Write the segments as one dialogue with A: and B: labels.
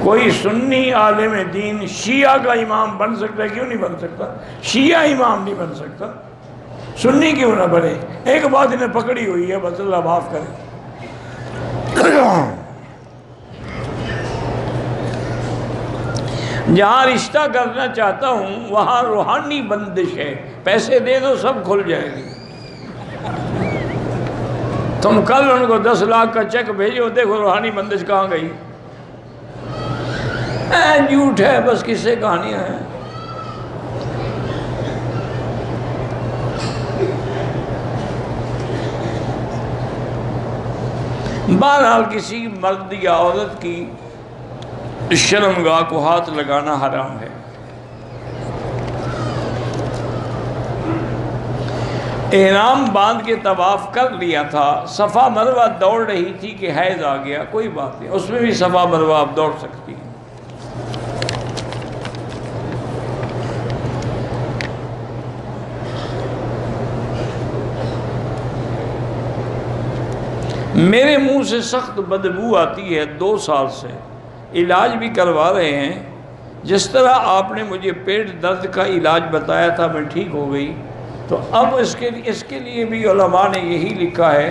A: کوئی سنی عالم دین شیعہ کا امام بن سکتا ہے؟ کیوں نہیں بن سکتا؟ شیعہ امام نہیں بن سکتا، سنی کیوں نہ بنے؟ ایک بات انہیں پکڑی ہوئی ہے، بس اللہ معاف کرے۔ جہاں رشتہ کرنا چاہتا ہوں وہاں روحانی بندش ہے، پیسے دے دو سب کھل جائے گی۔ تم کل ان کو 10 لاکھ کا چیک بھیجو، دیکھو روحانی بندش کہاں گئی۔ جھوٹ ہے، بس قصے کہانیاں ہیں۔ بہرحال کسی مرد یا عورت کی شرمگاہ کو ہاتھ لگانا حرام ہے۔ احرام باندھ کے طواف کر لیا تھا، صفا مروہ دوڑ رہی تھی کہ حیض آ گیا، کوئی بات نہیں، اس میں بھی صفا مروہ آپ دوڑ سکتی ہیں۔ میرے منہ سے سخت بدبو آتی ہے 2 سال سے، علاج بھی کروا رہے ہیں۔ جس طرح آپ نے مجھے پیٹ درد کا علاج بتایا تھا میں ٹھیک ہو گئی، تو اب اس کے لیے بھی علماء نے یہی لکھا ہے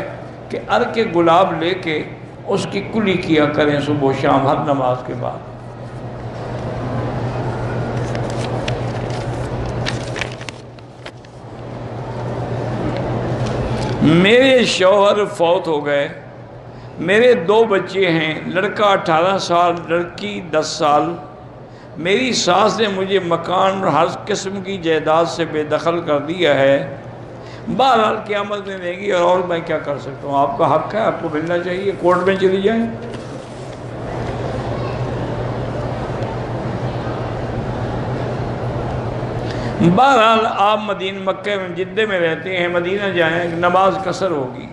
A: کہ عرق گلاب لے کے اس کی کلی کیا کریں صبح و شام ہر نماز کے بعد۔ میرے شوہر فوت ہو گئے، میرے 2 بچے ہیں، لڑکا 18 سال، لڑکی 10 سال۔ میری ساس نے مجھے مکان اور ہر قسم کی جائیداد سے بے دخل کر دیا ہے۔ بہرحال قیامت میں دے گی، اور میں کیا کر سکتا ہوں؟ آپ کا حق ہے، آپ کو ملنا چاہیے، کورٹ میں چلی جائیں۔ بہرحال آپ مکہ میں جدہ میں رہتے ہیں، مدینہ جائیں، نماز قصر ہوگی۔